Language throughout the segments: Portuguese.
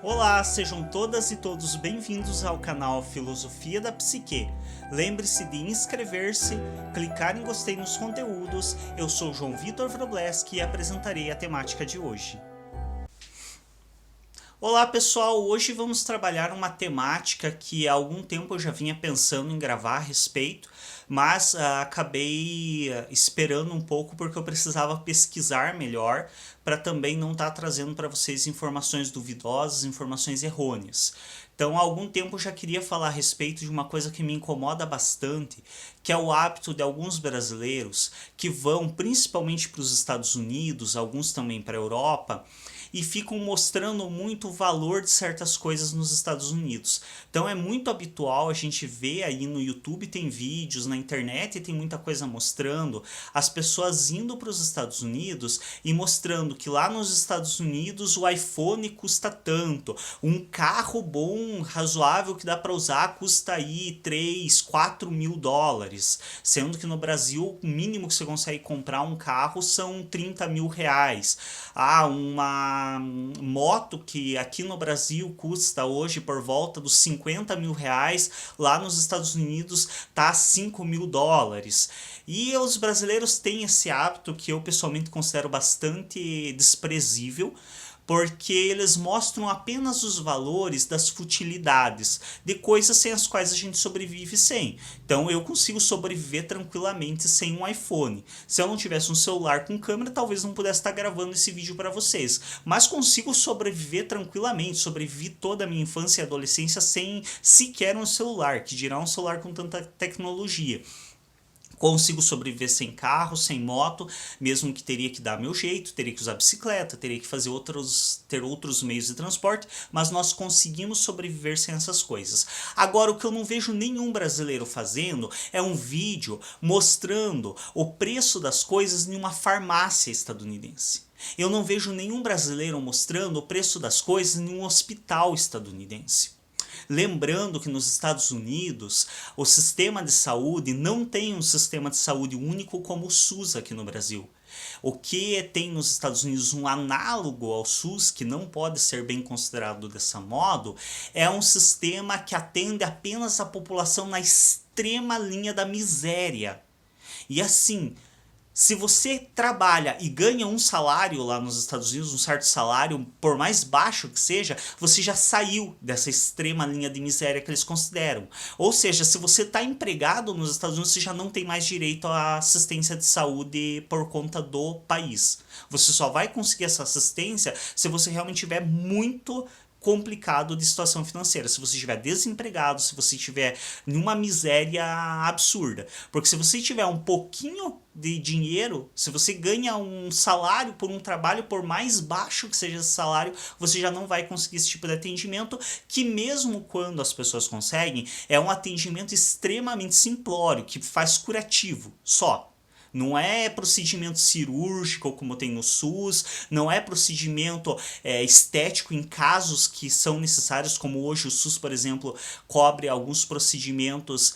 Olá, sejam todas e todos bem-vindos ao canal Filosofia da Psique. Lembre-se de inscrever-se, clicar em gostei nos conteúdos. Eu sou João Vitor Wrobleski e apresentarei a temática de hoje. Olá pessoal, hoje vamos trabalhar uma temática que há algum tempo eu já vinha pensando em gravar a respeito, mas acabei esperando um pouco porque eu precisava pesquisar melhor para também não estar trazendo para vocês informações duvidosas, informações errôneas. Então há algum tempo eu já queria falar a respeito de uma coisa que me incomoda bastante, que é o hábito de alguns brasileiros que vão principalmente para os Estados Unidos, alguns também para a Europa, e ficam mostrando muito o valor de certas coisas nos Estados Unidos. Então é muito habitual a gente ver aí no YouTube, tem vídeos, na internet tem muita coisa mostrando as pessoas indo para os Estados Unidos e mostrando que lá nos Estados Unidos o iPhone custa tanto, um carro bom, razoável que dá para usar custa aí 3, 4 mil dólares, sendo que no Brasil o mínimo que você consegue comprar um carro são 30 mil reais. Uma moto que aqui no Brasil custa hoje por volta dos 50 mil reais, lá nos Estados Unidos tá a 5 mil dólares. E os brasileiros têm esse hábito que eu pessoalmente considero bastante desprezível, porque eles mostram apenas os valores das futilidades, de coisas sem as quais a gente sobrevive sem. Então eu consigo sobreviver tranquilamente sem um iPhone. Se eu não tivesse um celular com câmera, talvez não pudesse estar gravando esse vídeo para vocês. Mas consigo sobreviver tranquilamente, sobrevivi toda a minha infância e adolescência sem sequer um celular, que dirá um celular com tanta tecnologia. Consigo sobreviver sem carro, sem moto, mesmo que teria que dar meu jeito, teria que usar bicicleta, teria que fazer ter outros meios de transporte, mas nós conseguimos sobreviver sem essas coisas. Agora, o que eu não vejo nenhum brasileiro fazendo é um vídeo mostrando o preço das coisas em uma farmácia estadunidense. Eu não vejo nenhum brasileiro mostrando o preço das coisas em um hospital estadunidense. Lembrando que nos Estados Unidos o sistema de saúde não tem um sistema de saúde único como o SUS aqui no Brasil. O que tem nos Estados Unidos um análogo ao SUS, que não pode ser bem considerado dessa modo, é um sistema que atende apenas a população na extrema linha da miséria. E assim, se você trabalha e ganha um salário lá nos Estados Unidos, um certo salário, por mais baixo que seja, você já saiu dessa extrema linha de miséria que eles consideram. Ou seja, se você está empregado nos Estados Unidos, você já não tem mais direito à assistência de saúde por conta do país. Você só vai conseguir essa assistência se você realmente tiver muito complicado de situação financeira, se você estiver desempregado, se você estiver em uma miséria absurda. Porque se você tiver um pouquinho de dinheiro, se você ganha um salário por um trabalho, por mais baixo que seja esse salário, você já não vai conseguir esse tipo de atendimento, que mesmo quando as pessoas conseguem, é um atendimento extremamente simplório, que faz curativo, só. Não é procedimento cirúrgico como tem no SUS, não é procedimento estético em casos que são necessários, como hoje o SUS, por exemplo, cobre alguns procedimentos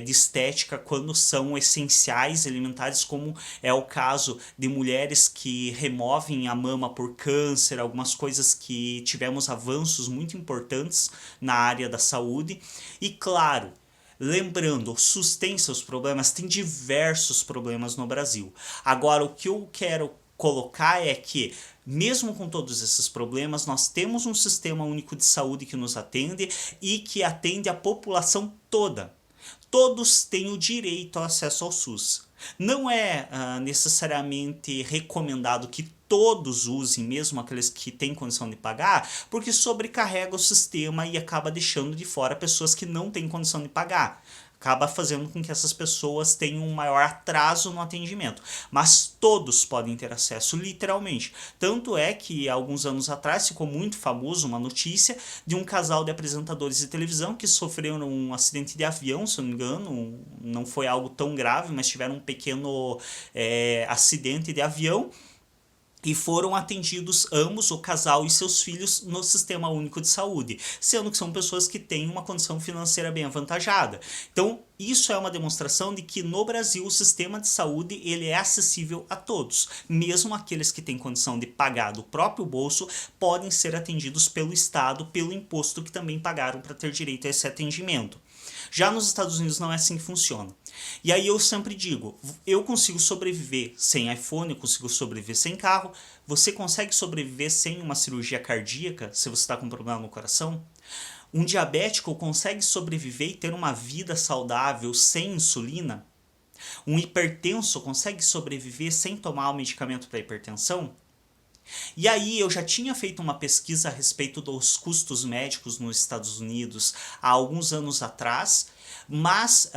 de estética quando são essenciais, elementares, como é o caso de mulheres que removem a mama por câncer, algumas coisas que tivemos avanços muito importantes na área da saúde. E claro, lembrando, o SUS tem seus problemas, tem diversos problemas no Brasil. Agora, o que eu quero colocar é que, mesmo com todos esses problemas, nós temos um sistema único de saúde que nos atende e que atende a população toda. Todos têm o direito ao acesso ao SUS. Não é necessariamente recomendado que todos usem, mesmo aqueles que têm condição de pagar, porque sobrecarrega o sistema e acaba deixando de fora pessoas que não têm condição de pagar. Acaba fazendo com que essas pessoas tenham um maior atraso no atendimento. Mas todos podem ter acesso, literalmente. Tanto é que, alguns anos atrás, ficou muito famoso uma notícia de um casal de apresentadores de televisão que sofreram um acidente de avião, se eu não me engano. Não foi algo tão grave, mas tiveram um pequeno acidente de avião. E foram atendidos ambos, o casal e seus filhos, no Sistema Único de Saúde, sendo que são pessoas que têm uma condição financeira bem avantajada. Então, Isso é uma demonstração de que no Brasil o sistema de saúde ele é acessível a todos. Mesmo aqueles que têm condição de pagar do próprio bolso podem ser atendidos pelo Estado, pelo imposto que também pagaram para ter direito a esse atendimento. Já nos Estados Unidos não é assim que funciona. E aí eu sempre digo, eu consigo sobreviver sem iPhone, eu consigo sobreviver sem carro, você consegue sobreviver sem uma cirurgia cardíaca se você está com problema no coração? Um diabético consegue sobreviver e ter uma vida saudável sem insulina? Um hipertenso consegue sobreviver sem tomar o medicamento para hipertensão? E aí eu já tinha feito uma pesquisa a respeito dos custos médicos nos Estados Unidos há alguns anos atrás, mas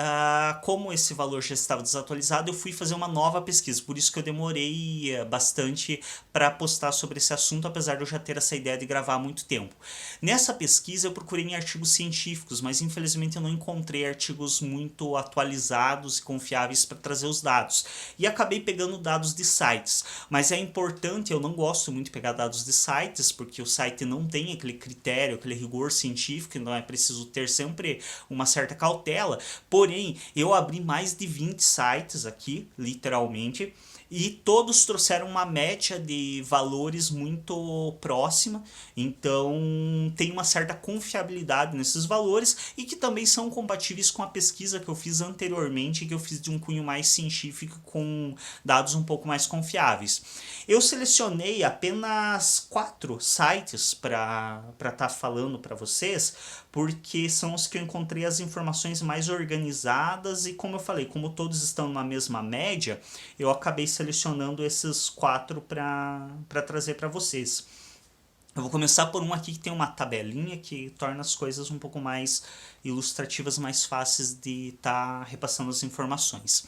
como esse valor já estava desatualizado, eu fui fazer uma nova pesquisa, por isso que eu demorei bastante para postar sobre esse assunto, apesar de eu já ter essa ideia de gravar há muito tempo. Nessa pesquisa eu procurei em artigos científicos, mas infelizmente eu não encontrei artigos muito atualizados e confiáveis para trazer os dados, e acabei pegando dados de sites, mas é importante, eu não gosto muito de pegar dados de sites, porque o site não tem aquele critério, aquele rigor científico, então é preciso ter sempre uma certa cautela. Porém, eu abri mais de 20 sites aqui, literalmente, e todos trouxeram uma média de valores muito próxima, então tem uma certa confiabilidade nesses valores e que também são compatíveis com a pesquisa que eu fiz anteriormente, que eu fiz de um cunho mais científico com dados um pouco mais confiáveis. Eu selecionei apenas 4 sites para estar falando para vocês, porque são os que eu encontrei as informações mais organizadas e, como eu falei, como todos estão na mesma média, eu acabei selecionando esses 4 para trazer para vocês. Eu vou começar por um aqui que tem uma tabelinha que torna as coisas um pouco mais ilustrativas, mais fáceis de estar repassando as informações.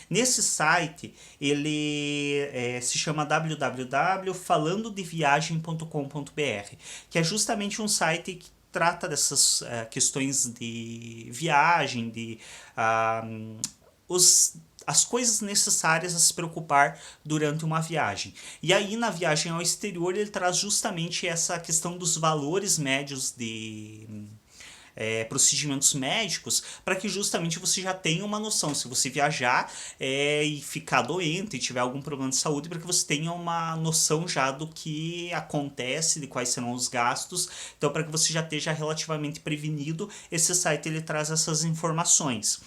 Nesse site, ele se chama www.falandodeviagem.com.br, que é justamente um site que trata dessas questões de viagem, de as coisas necessárias a se preocupar durante uma viagem. E aí, na viagem ao exterior, ele traz justamente essa questão dos valores médios de procedimentos médicos, para que justamente você já tenha uma noção, se você viajar e ficar doente e tiver algum problema de saúde, para que você tenha uma noção já do que acontece, de quais serão os gastos, então para que você já esteja relativamente prevenido, esse site ele traz essas informações.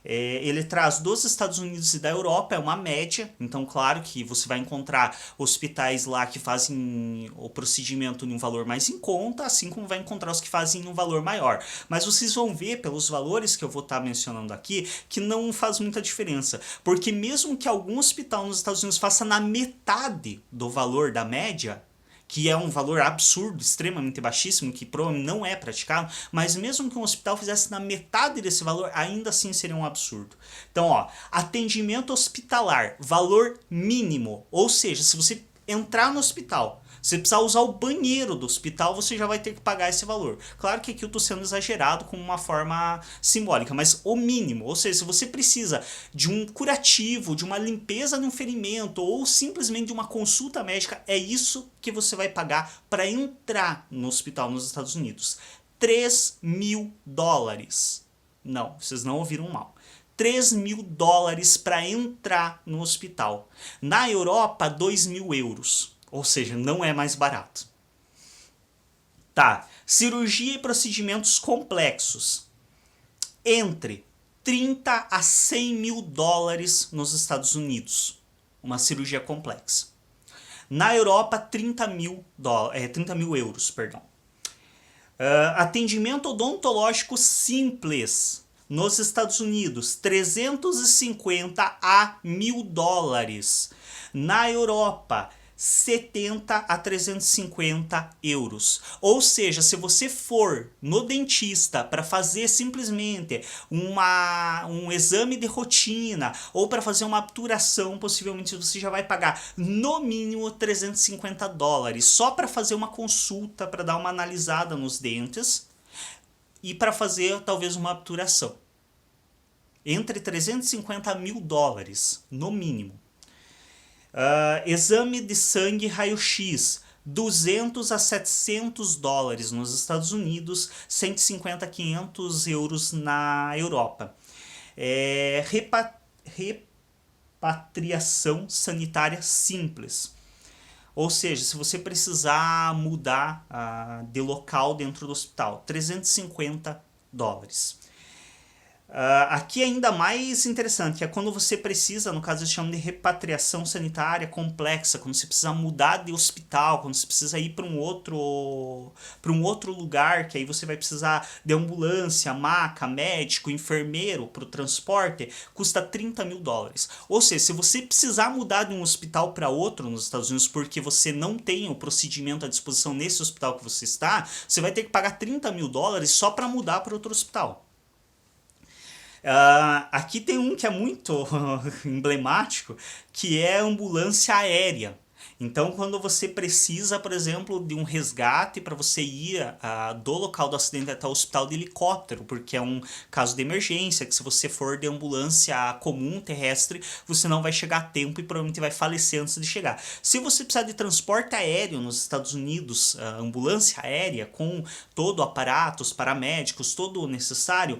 Ele traz dos Estados Unidos e da Europa, é uma média, então claro que você vai encontrar hospitais lá que fazem o procedimento em um valor mais em conta, assim como vai encontrar os que fazem em um valor maior. Mas vocês vão ver pelos valores que eu vou estar mencionando aqui que não faz muita diferença, porque mesmo que algum hospital nos Estados Unidos faça na metade do valor da média, que é um valor absurdo, extremamente baixíssimo, que provavelmente não é praticado, mas mesmo que um hospital fizesse na metade desse valor, ainda assim seria um absurdo. Então, ó, atendimento hospitalar, valor mínimo, ou seja, se você entrar no hospital, se precisar usar o banheiro do hospital, você já vai ter que pagar esse valor. Claro que aqui eu estou sendo exagerado com uma forma simbólica, mas o mínimo, ou seja, se você precisa de um curativo, de uma limpeza de um ferimento ou simplesmente de uma consulta médica, é isso que você vai pagar para entrar no hospital nos Estados Unidos. $3.000. Não, vocês não ouviram mal. $3.000 para entrar no hospital. Na Europa, 2.000 euros. Ou seja, não é mais barato. Tá, cirurgia e procedimentos complexos. Entre 30 a 100 mil dólares nos Estados Unidos. Uma cirurgia complexa. Na Europa, 30 mil euros. Atendimento odontológico simples. Nos Estados Unidos, 350 a 1.000 dólares. Na Europa, 70 a 350 euros. Ou seja, se você for no dentista para fazer simplesmente um exame de rotina ou para fazer uma obturação, possivelmente você já vai pagar no mínimo 350 dólares só para fazer uma consulta, para dar uma analisada nos dentes e para fazer talvez uma obturação. Entre 350 a 1.000 dólares, no mínimo. Exame de sangue raio-x, 200 a 700 dólares nos Estados Unidos, 150 a 500 euros na Europa. é repatriação sanitária simples. Ou seja, se você precisar mudar de local dentro do hospital, $350. Aqui é ainda mais interessante, que é quando você precisa, no caso eles chamam de repatriação sanitária complexa, quando você precisa mudar de hospital, quando você precisa ir para um outro lugar, que aí você vai precisar de ambulância, maca, médico, enfermeiro para o transporte, custa $30.000. Ou seja, se você precisar mudar de um hospital para outro nos Estados Unidos porque você não tem o procedimento à disposição nesse hospital que você está, você vai ter que pagar $30.000 só para mudar para outro hospital. Aqui tem um que é muito emblemático, que é a ambulância aérea. Então, quando você precisa, por exemplo, de um resgate para você ir do local do acidente até o hospital de helicóptero, porque é um caso de emergência, que se você for de ambulância comum terrestre, você não vai chegar a tempo e provavelmente vai falecer antes de chegar. Se você precisar de transporte aéreo nos Estados Unidos, ambulância aérea, com todo o aparato, os paramédicos, todo o necessário,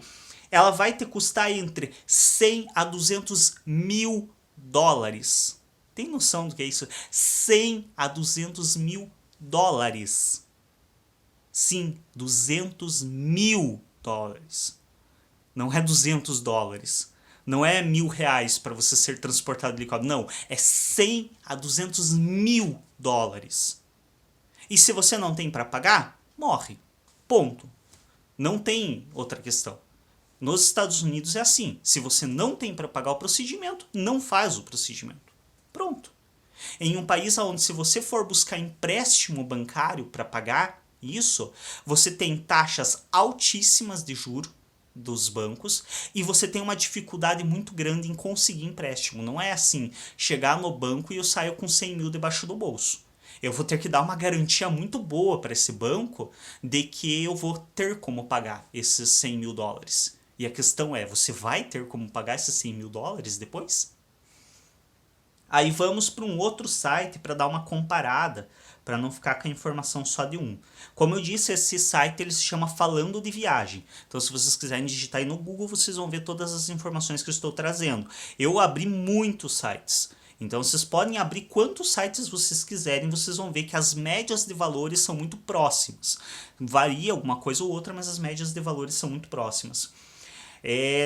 ela vai te custar entre 100 a 200 mil dólares. Tem noção do que é isso? 100 a 200 mil dólares. Sim, 200 mil dólares. Não é $200. Não é R$1.000 para você ser transportado de helicóptero. Não, é 100 a 200 mil dólares. E se você não tem para pagar, morre. Ponto. Não tem outra questão. Nos Estados Unidos é assim, se você não tem para pagar o procedimento, não faz o procedimento. Pronto. Em um país onde se você for buscar empréstimo bancário para pagar isso, você tem taxas altíssimas de juros dos bancos e você tem uma dificuldade muito grande em conseguir empréstimo. Não é assim, chegar no banco e eu saio com 100 mil debaixo do bolso. Eu vou ter que dar uma garantia muito boa para esse banco de que eu vou ter como pagar esses 100 mil dólares. E a questão é, você vai ter como pagar esses 100 mil dólares depois? Aí vamos para um outro site para dar uma comparada, para não ficar com a informação só de um. Como eu disse, esse site ele se chama Falando de Viagem. Então se vocês quiserem digitar aí no Google, vocês vão ver todas as informações que eu estou trazendo. Eu abri muitos sites. Então vocês podem abrir quantos sites vocês quiserem, vocês vão ver que as médias de valores são muito próximas. Varia alguma coisa ou outra, mas as médias de valores são muito próximas.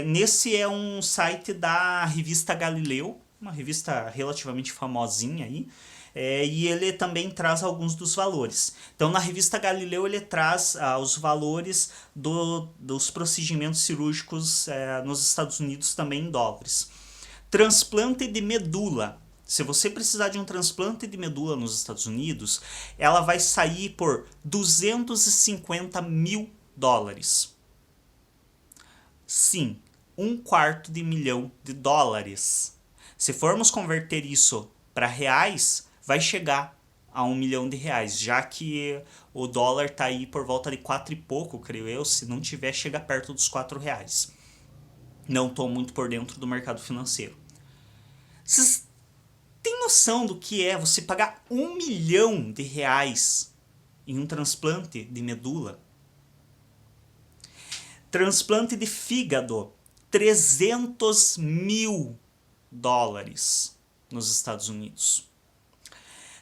Nesse é um site da revista Galileu, uma revista relativamente famosinha aí, e ele também traz alguns dos valores. Então na revista Galileu ele traz os valores dos procedimentos cirúrgicos nos Estados Unidos também em dólares. Transplante de medula. Se você precisar de um transplante de medula nos Estados Unidos, ela vai sair por $250 mil. Sim, $250 milhão. Se formos converter isso para reais, vai chegar a R$1 milhão, já que o dólar está aí por volta de 4 e pouco, creio eu, se não tiver, chega perto dos R$4. Não estou muito por dentro do mercado financeiro. Vocês têm noção do que é você pagar R$1 milhão em um transplante de medula? Transplante de fígado, $300 mil nos Estados Unidos.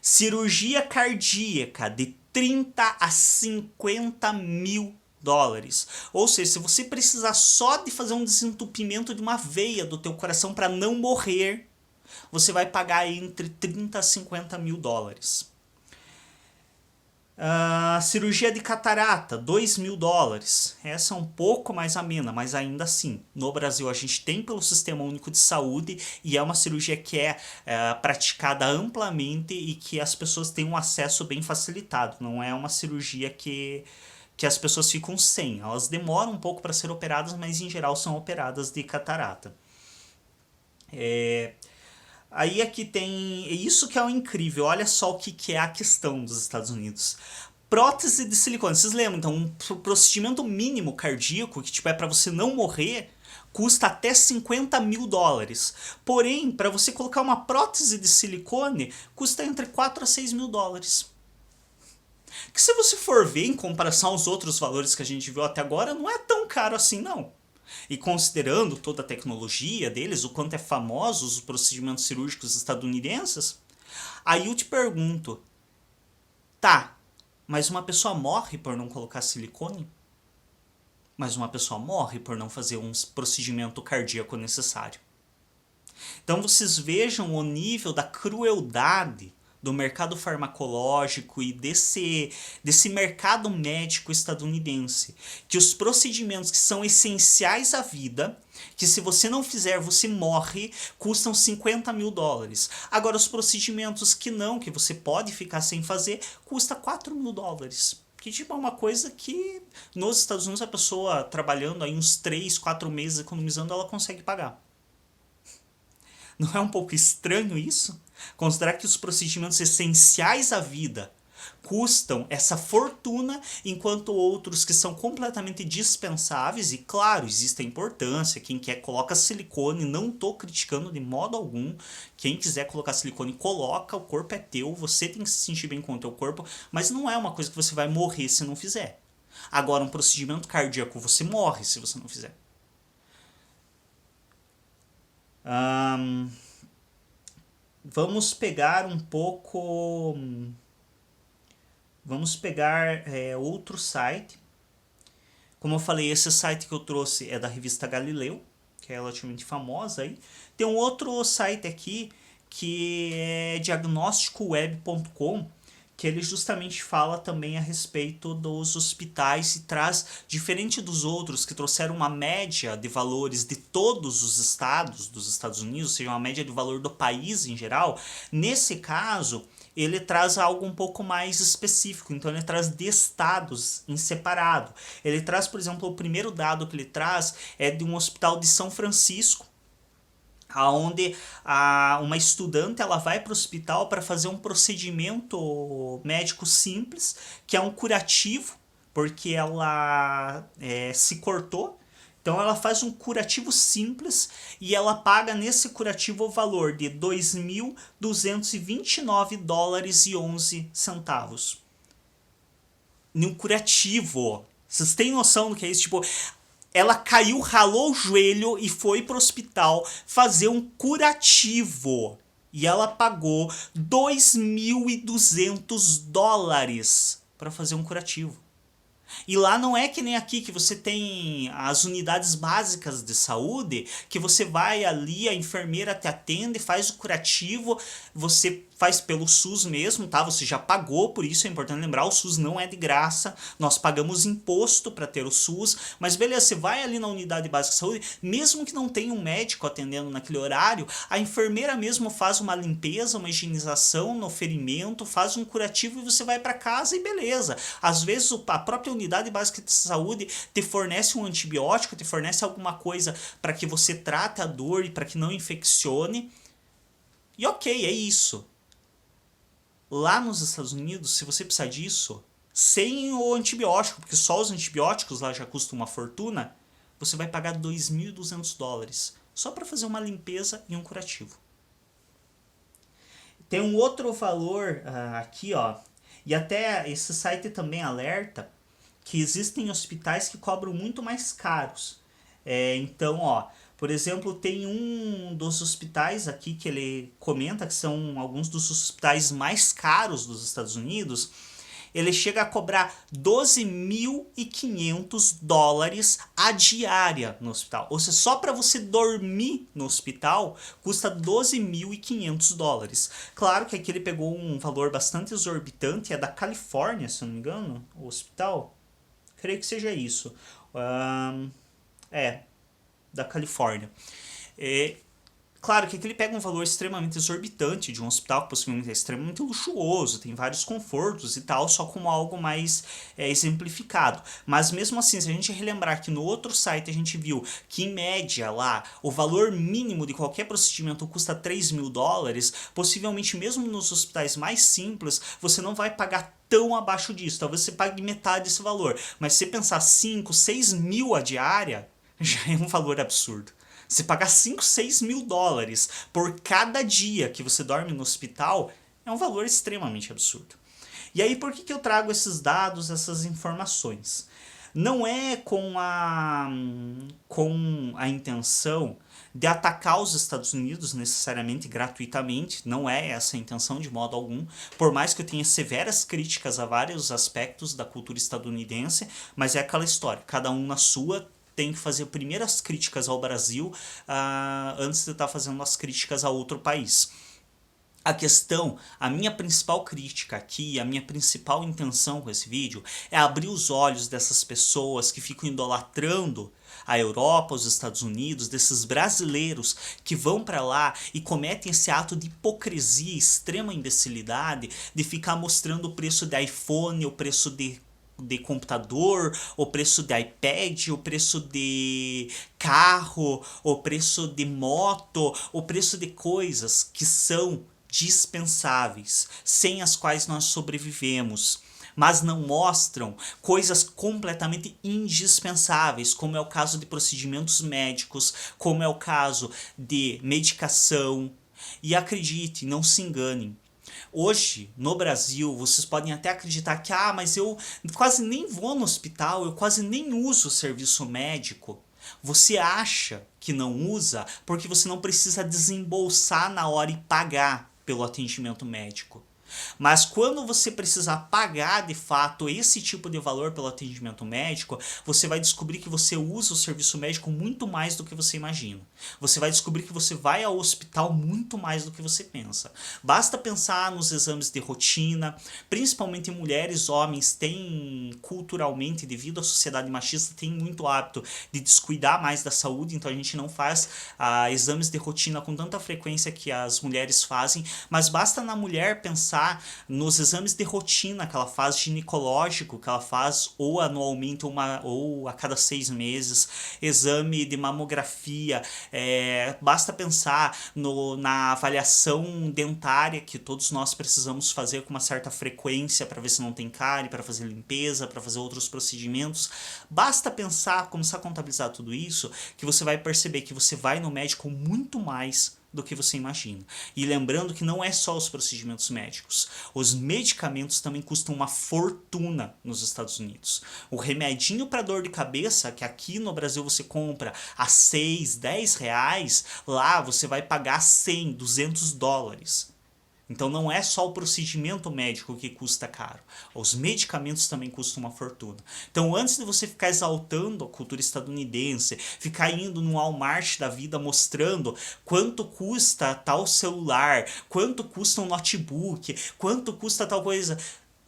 Cirurgia cardíaca de 30 a 50 mil dólares. Ou seja, se você precisar só de fazer um desentupimento de uma veia do teu coração para não morrer, você vai pagar entre 30 a 50 mil dólares. Cirurgia de catarata, $2 mil. Essa é um pouco mais amena, mas ainda assim, no Brasil a gente tem pelo Sistema Único de Saúde e é uma cirurgia que é praticada amplamente e que as pessoas têm um acesso bem facilitado. Não é uma cirurgia que as pessoas ficam sem. Elas demoram um pouco para ser operadas, mas em geral são operadas de catarata. Aí aqui tem isso que é o incrível, olha só o que é a questão dos Estados Unidos. Prótese de silicone, vocês lembram? Então, um procedimento mínimo cardíaco, que tipo, é para você não morrer, custa até $50 mil. Porém, para você colocar uma prótese de silicone, custa entre 4 a 6 mil dólares. Que se você for ver em comparação aos outros valores que a gente viu até agora, não é tão caro assim não. E considerando toda a tecnologia deles, o quanto é famosos os procedimentos cirúrgicos estadunidenses, aí eu te pergunto, tá, mas uma pessoa morre por não colocar silicone? Mas uma pessoa morre por não fazer um procedimento cardíaco necessário. Então vocês vejam o nível da crueldade do mercado farmacológico e desse mercado médico estadunidense. Que os procedimentos que são essenciais à vida, que se você não fizer você morre, custam $50.000. Agora os procedimentos que não, que você pode ficar sem fazer, custa $4.000. Que tipo é uma coisa que nos Estados Unidos a pessoa trabalhando aí uns 3, 4 meses economizando, ela consegue pagar. Não é um pouco estranho isso? Considerar que os procedimentos essenciais à vida custam essa fortuna, enquanto outros que são completamente dispensáveis, e claro, existe a importância, quem quer coloca silicone, não estou criticando de modo algum, quem quiser colocar silicone, coloca, o corpo é teu, você tem que se sentir bem com o teu corpo, mas não é uma coisa que você vai morrer se não fizer. Agora, um procedimento cardíaco, você morre se você não fizer. Vamos pegar um pouco. Vamos pegar outro site. Como eu falei, esse site que eu trouxe é da revista Galileu, que é relativamente famosa aí. Tem um outro site aqui que é diagnósticoweb.com, que ele justamente fala também a respeito dos hospitais e traz, diferente dos outros que trouxeram uma média de valores de todos os estados dos Estados Unidos, ou seja, uma média de valor do país em geral, nesse caso ele traz algo um pouco mais específico, então ele traz de estados em separado. Ele traz, por exemplo, o primeiro dado que ele traz é de um hospital de São Francisco, onde uma estudante ela vai para o hospital para fazer um procedimento médico simples, que é um curativo, porque ela se cortou. Então ela faz um curativo simples e ela paga nesse curativo o valor de $2.229,11. Num curativo. Vocês têm noção do que é isso? Tipo, ela caiu, ralou o joelho e foi pro hospital fazer um curativo. E ela pagou $2.200 para fazer um curativo. E lá não é que nem aqui que você tem as unidades básicas de saúde, que você vai ali, a enfermeira te atende, faz o curativo, você faz pelo SUS mesmo, tá? Você já pagou, por isso é importante lembrar, o SUS não é de graça, nós pagamos imposto para ter o SUS, mas beleza, você vai ali na unidade básica de saúde, mesmo que não tenha um médico atendendo naquele horário, a enfermeira mesmo faz uma limpeza, uma higienização no ferimento, faz um curativo e você vai para casa e beleza. Às vezes a própria unidade básica de saúde te fornece um antibiótico, te fornece alguma coisa para que você trate a dor e para que não infeccione. E ok, é isso. Lá nos Estados Unidos, se você precisar disso, sem o antibiótico, porque só os antibióticos lá já custam uma fortuna, você vai pagar $2.200 só para fazer uma limpeza e um curativo. Tem um outro valor aqui, ó, e até esse site também alerta que existem hospitais que cobram muito mais caros. Então, ó, por exemplo, tem um dos hospitais aqui que ele comenta que são alguns dos hospitais mais caros dos Estados Unidos. Ele chega a cobrar $12.500 a diária no hospital. Ou seja, só para você dormir no hospital custa $12.500. Claro que aqui ele pegou um valor bastante exorbitante, é da Califórnia, se eu não me engano, o hospital. Creio que seja isso. Da Califórnia. Claro que aqui ele pega um valor extremamente exorbitante de um hospital que possivelmente é extremamente luxuoso, tem vários confortos e tal, só como algo mais exemplificado. Mas mesmo assim, se a gente relembrar que no outro site a gente viu que em média lá o valor mínimo de qualquer procedimento custa $3.000, possivelmente mesmo nos hospitais mais simples você não vai pagar tão abaixo disso, talvez você pague metade desse valor, mas se você pensar 5, 6 mil a diária, já é um valor absurdo. Você pagar 5, 6 mil dólares por cada dia que você dorme no hospital é um valor extremamente absurdo. E aí por que eu trago esses dados, essas informações? Não é com a intenção de atacar os Estados Unidos necessariamente gratuitamente, não é essa a intenção de modo algum, por mais que eu tenha severas críticas a vários aspectos da cultura estadunidense, mas é aquela história, cada um na sua tem que fazer primeiras críticas ao Brasil antes de estar fazendo as críticas a outro país. A questão, a minha principal crítica aqui, a minha principal intenção com esse vídeo é abrir os olhos dessas pessoas que ficam idolatrando a Europa, os Estados Unidos, desses brasileiros que vão para lá e cometem esse ato de hipocrisia, extrema imbecilidade, de ficar mostrando o preço de iPhone, o preço de computador, o preço de iPad, o preço de carro, o preço de moto, o preço de coisas que são dispensáveis, sem as quais nós sobrevivemos, mas não mostram coisas completamente indispensáveis, como é o caso de procedimentos médicos, como é o caso de medicação. E acredite, não se enganem. Hoje, no Brasil, vocês podem até acreditar que, mas eu quase nem vou no hospital, eu quase nem uso o serviço médico. Você acha que não usa porque você não precisa desembolsar na hora e pagar pelo atendimento médico. Mas quando você precisar pagar de fato esse tipo de valor pelo atendimento médico, você vai descobrir que você usa o serviço médico muito mais do que você imagina. Você vai descobrir que você vai ao hospital muito mais do que você pensa. Basta pensar nos exames de rotina, principalmente mulheres, homens têm culturalmente, devido à sociedade machista, têm muito hábito de descuidar mais da saúde, então a gente não faz exames de rotina com tanta frequência que as mulheres fazem, mas basta na mulher pensar nos exames de rotina que ela faz, ginecológico, que ela faz ou anualmente ou a cada 6 meses, exame de mamografia, basta pensar na avaliação dentária que todos nós precisamos fazer com uma certa frequência para ver se não tem cárie, para fazer limpeza, para fazer outros procedimentos. Basta pensar, começar a contabilizar tudo isso, que você vai perceber que você vai no médico muito mais do que você imagina. E lembrando que não é só os procedimentos médicos. Os medicamentos também custam uma fortuna nos Estados Unidos. O remedinho para dor de cabeça, que aqui no Brasil você compra a 6, 10 reais, lá você vai pagar 100, 200 dólares. Então não é só o procedimento médico que custa caro, os medicamentos também custam uma fortuna. Então antes de você ficar exaltando a cultura estadunidense, ficar indo no Walmart da vida mostrando quanto custa tal celular, quanto custa um notebook, quanto custa tal coisa,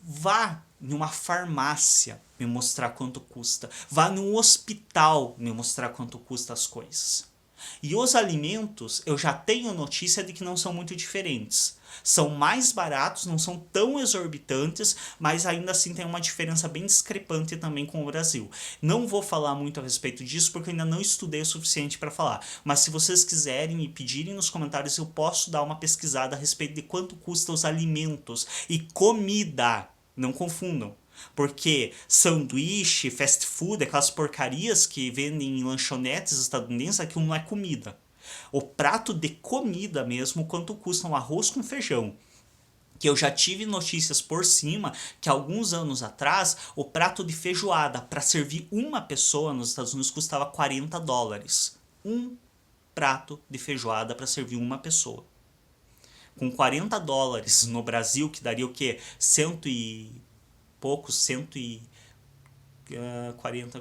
vá numa farmácia me mostrar quanto custa, vá num hospital me mostrar quanto custa as coisas. E os alimentos, eu já tenho notícia de que não são muito diferentes. São mais baratos, não são tão exorbitantes, mas ainda assim tem uma diferença bem discrepante também com o Brasil. Não vou falar muito a respeito disso porque eu ainda não estudei o suficiente para falar. Mas se vocês quiserem e pedirem nos comentários, eu posso dar uma pesquisada a respeito de quanto custam os alimentos e comida. Não confundam. Porque sanduíche, fast food, aquelas porcarias que vendem em lanchonetes estadunidenses, aquilo não é comida. O prato de comida mesmo, quanto custa um arroz com feijão. Que eu já tive notícias por cima que alguns anos atrás o prato de feijoada para servir uma pessoa nos Estados Unidos custava 40 dólares. Um prato de feijoada para servir uma pessoa. Com 40 dólares no Brasil, que daria o quê? Poucos, 140,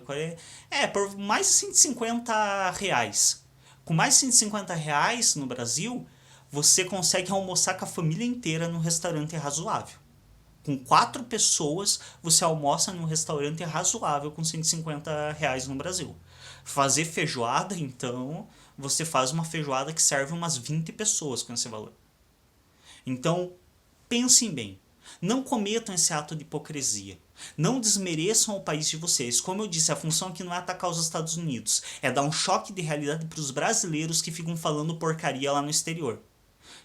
por mais de 150 reais. Com mais de 150 reais no Brasil, você consegue almoçar com a família inteira num restaurante razoável. Com 4 pessoas, você almoça num restaurante razoável com 150 reais no Brasil. Fazer feijoada, então, você faz uma feijoada que serve umas 20 pessoas com esse valor. Então, pensem bem. Não cometam esse ato de hipocrisia. Não desmereçam o país de vocês. Como eu disse, a função aqui não é atacar os Estados Unidos. É dar um choque de realidade para os brasileiros que ficam falando porcaria lá no exterior.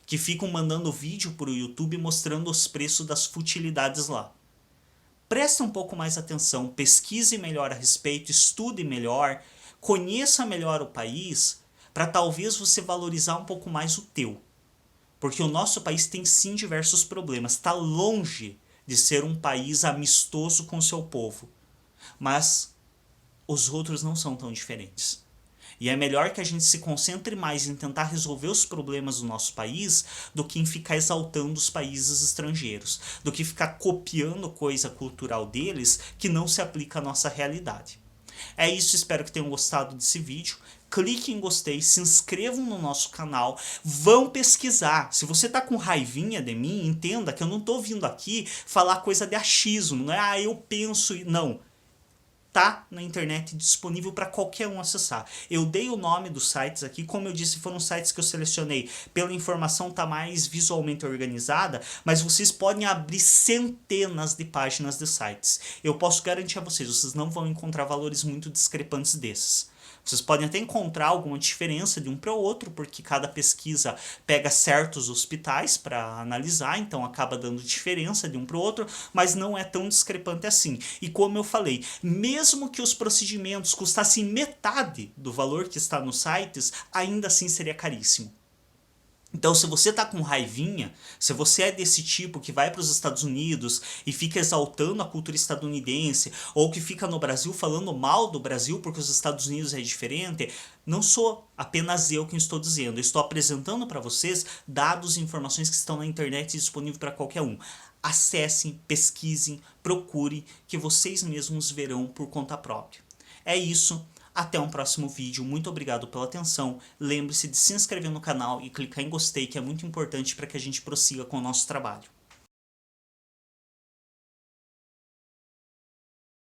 Que ficam mandando vídeo para o YouTube mostrando os preços das futilidades lá. Preste um pouco mais atenção, pesquise melhor a respeito, estude melhor, conheça melhor o país, para talvez você valorizar um pouco mais o teu. Porque o nosso país tem sim diversos problemas. Está longe de ser um país amistoso com o seu povo. Mas os outros não são tão diferentes. E é melhor que a gente se concentre mais em tentar resolver os problemas do nosso país do que em ficar exaltando os países estrangeiros, do que ficar copiando coisa cultural deles que não se aplica à nossa realidade. É isso, espero que tenham gostado desse vídeo. Clique em gostei, se inscrevam no nosso canal, vão pesquisar. Se você tá com raivinha de mim, entenda que eu não tô vindo aqui falar coisa de achismo, não é eu penso e não. Tá na internet disponível para qualquer um acessar. Eu dei o nome dos sites aqui, como eu disse, foram sites que eu selecionei pela informação tá mais visualmente organizada, mas vocês podem abrir centenas de páginas de sites. Eu posso garantir a vocês, vocês não vão encontrar valores muito discrepantes desses. Vocês podem até encontrar alguma diferença de um para o outro, porque cada pesquisa pega certos hospitais para analisar, então acaba dando diferença de um para o outro, mas não é tão discrepante assim. E como eu falei, mesmo que os procedimentos custassem metade do valor que está nos sites, ainda assim seria caríssimo. Então, se você tá com raivinha, se você é desse tipo que vai para os Estados Unidos e fica exaltando a cultura estadunidense, ou que fica no Brasil falando mal do Brasil porque os Estados Unidos é diferente, não sou apenas eu quem estou dizendo. Eu estou apresentando para vocês dados e informações que estão na internet disponível para qualquer um. Acessem, pesquisem, procurem, que vocês mesmos verão por conta própria. É isso. Até um próximo vídeo, muito obrigado pela atenção, lembre-se de se inscrever no canal e clicar em gostei, que é muito importante para que a gente prossiga com o nosso trabalho.